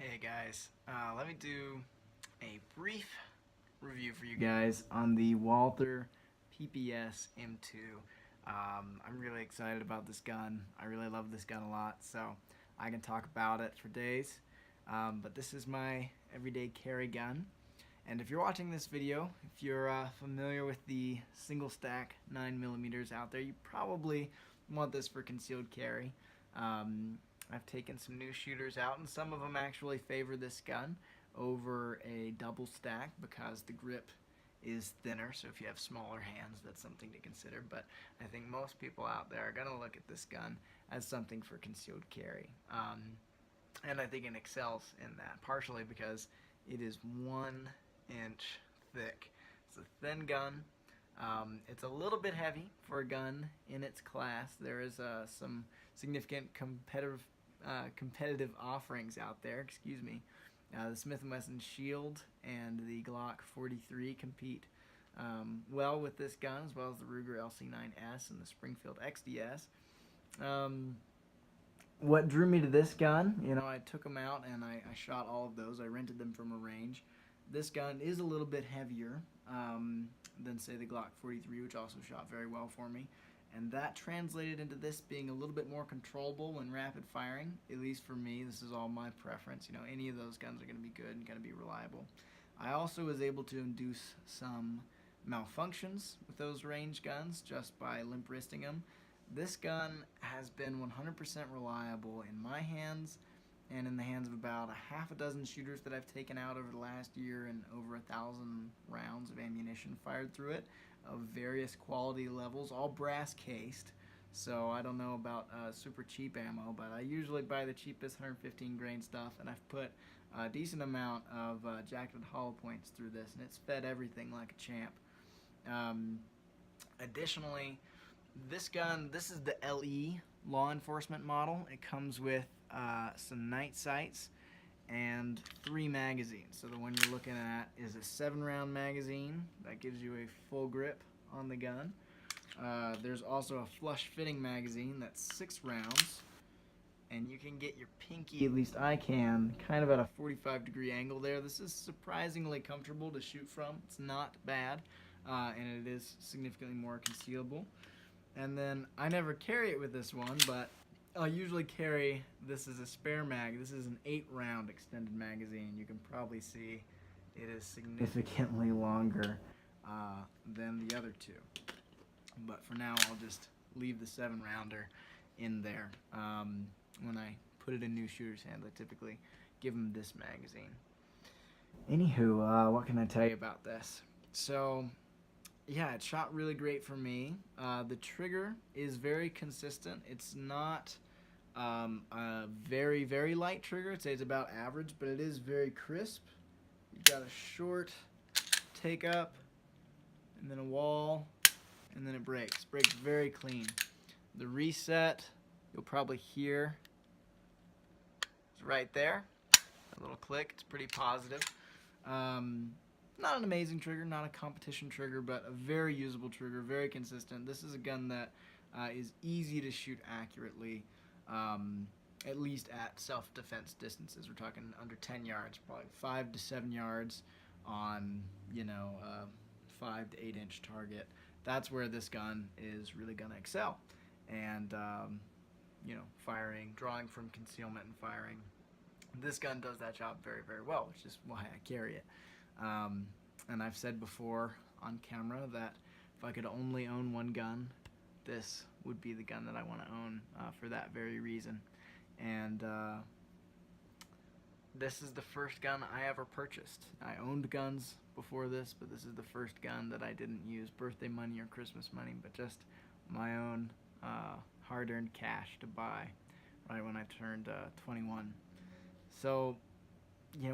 Hey guys, let me do a brief review for you guys on the Walther PPS M2. I'm really excited about this gun. I really love this gun a lot, so I can talk about it for days. But this is my everyday carry gun. And if you're watching this video, if you're familiar with the single stack 9mm out there, you probably want this for concealed carry. I've taken some new shooters out, and some of them actually favor this gun over a double stack because the grip is thinner. So if you have smaller hands, that's something to consider. But I think most people out there are going to look at this gun as something for concealed carry. And I think it excels in that, partially because it is 1 inch thick. It's a thin gun. It's a little bit heavy for a gun in its class. There is some significant competitive offerings out there. Excuse me. The Smith & Wesson Shield and the Glock 43 compete well with this gun, as well as the Ruger LC9S and the Springfield XDS. What drew me to this gun, I took them out and I shot all of those. I rented them from a range. This gun is a little bit heavier than, say, the Glock 43, which also shot very well for me. And that translated into this being a little bit more controllable when rapid firing, at least for me. This is all my preference. Any of those guns are going to be good and going to be reliable. I also was able to induce some malfunctions with those range guns just by limp wristing them. This gun has been 100% reliable in my hands and in the hands of about a half a dozen shooters that I've taken out over the last year, and over 1,000 rounds of ammunition fired through it of various quality levels, all brass cased. So I don't know about super cheap ammo, but I usually buy the cheapest 115 grain stuff, and I've put a decent amount of jacketed hollow points through this, and it's fed everything like a champ. Additionally, this gun, this is the LE law enforcement model. It comes with some night sights and 3 magazines. So the one you're looking at is a 7-round magazine that gives you a full grip on the gun. There's also a flush fitting magazine that's 6 rounds, and you can get your pinky, at least I can, kind of at a 45-degree angle there. This is surprisingly comfortable to shoot from. It's not bad, and it is significantly more concealable. And then I never carry it with this one, but I'll usually carry this as a spare mag. This is an 8-round extended magazine. You can probably see it is significantly longer than the other two. But for now, I'll just leave the 7-rounder in there. When I put it in new shooters' hands, I typically give them this magazine. Anywho, what can I tell you about this? So, yeah, it shot really great for me. The trigger is very consistent. It's not a very, very light trigger. I'd say it's about average, but it is very crisp. You've got a short take up, and then a wall, and then it breaks. Breaks very clean. The reset, you'll probably hear, is right there. A little click. It's pretty positive. Not an amazing trigger, not a competition trigger, but a very usable trigger, very consistent. This is a gun that is easy to shoot accurately, at least at self-defense distances. We're talking under 10 yards, probably 5 to 7 yards on, 5 to 8-inch target. That's where this gun is really going to excel. And, drawing from concealment and firing. This gun does that job very, very well, which is why I carry it. And I've said before on camera that if I could only own one gun, this would be the gun that I want to own for that very reason. And this is the first gun I ever purchased. I owned guns before this, but this is the first gun that I didn't use birthday money or Christmas money, but just my own hard-earned cash to buy right when I turned 21. So,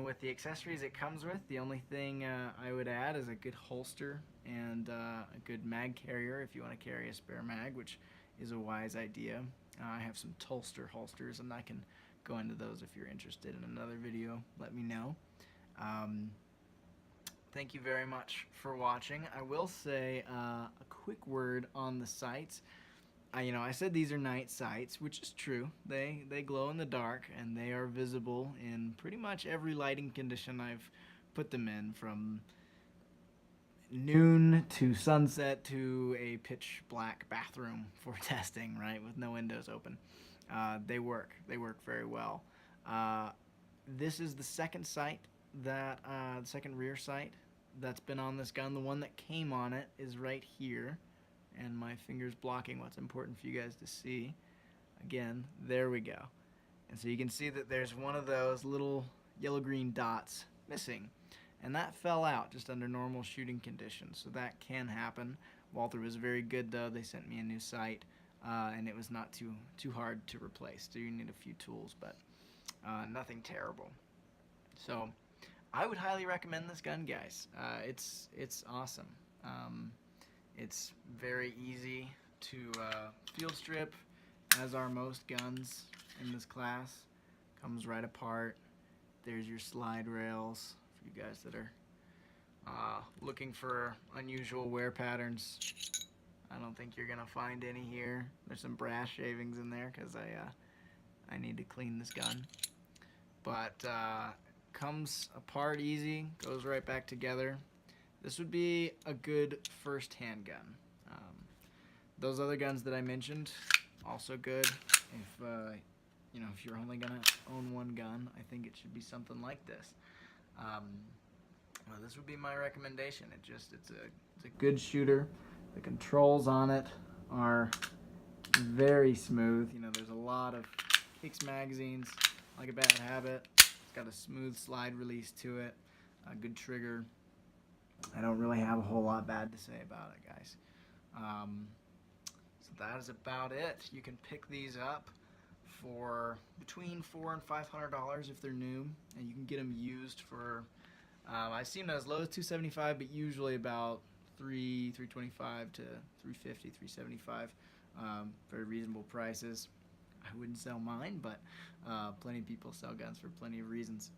with the accessories it comes with, the only thing I would add is a good holster and a good mag carrier if you want to carry a spare mag, which is a wise idea. I have some Tolster holsters, and I can go into those if you're interested in another video. Let me know. Thank you very much for watching. I will say a quick word on the sights. I said these are night sights, which is true. They glow in the dark, and they are visible in pretty much every lighting condition I've put them in, from noon to sunset to a pitch black bathroom for testing, right, with no windows open. They work very well. This is the second sight the second rear sight that's been on this gun. The one that came on it is right here, and my finger's blocking what's important for you guys to see. Again, there we go. And so you can see that there's one of those little yellow-green dots missing, and that fell out just under normal shooting conditions, so that can happen. Walther was very good, though. They sent me a new sight, and it was not too hard to replace. So you need a few tools, but nothing terrible. So I would highly recommend this gun, guys. It's awesome. It's very easy to field strip, as are most guns in this class. Comes right apart. There's your slide rails for you guys that are looking for unusual wear patterns. I don't think you're gonna find any here. There's some brass shavings in there because I need to clean this gun. But comes apart easy, goes right back together. This would be a good first handgun. Those other guns that I mentioned, also good. If you're only gonna own one gun, I think it should be something like this. Well, this would be my recommendation. It's a good shooter. The controls on it are very smooth. There's a lot of kicks magazines, like a bad habit. It's got a smooth slide release to it, a good trigger. I don't really have a whole lot bad to say about it, guys. So that is about it. You can pick these up for between $400 and $500 if they're new, and you can get them used for I've seen them as low as $275, but usually about $325 to $350, $375. Very reasonable prices. I wouldn't sell mine, but plenty of people sell guns for plenty of reasons.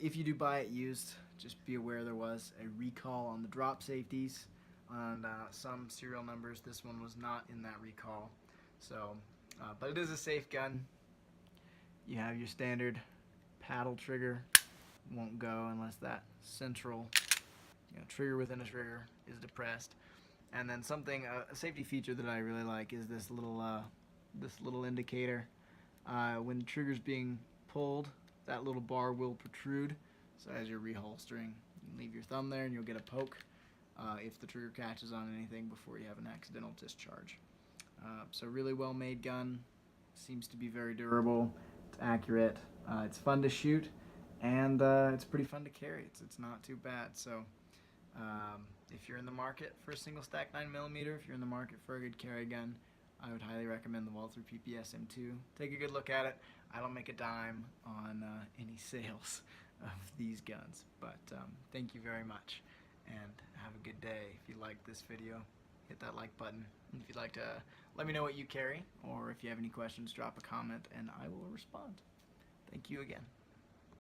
If you do buy it used, just be aware there was a recall on the drop safeties on some serial numbers. This one was not in that recall. So, but it is a safe gun. You have your standard paddle trigger. Won't go unless that central trigger within a trigger is depressed. And then a safety feature that I really like is this little indicator. When the trigger's being pulled, that little bar will protrude. So as you're reholstering, you leave your thumb there and you'll get a poke if the trigger catches on anything before you have an accidental discharge. So really well made gun. Seems to be very durable. It's accurate. It's fun to shoot, and it's pretty fun to carry. It's not too bad. So if you're in the market for a single stack 9mm, if you're in the market for a good carry gun, I would highly recommend the Walther PPS M2. Take a good look at it. I don't make a dime on any sales of these guns, but thank you very much, and have a good day. If you liked this video, hit that like button. And if you'd like to let me know what you carry, or if you have any questions, drop a comment and I will respond. Thank you again.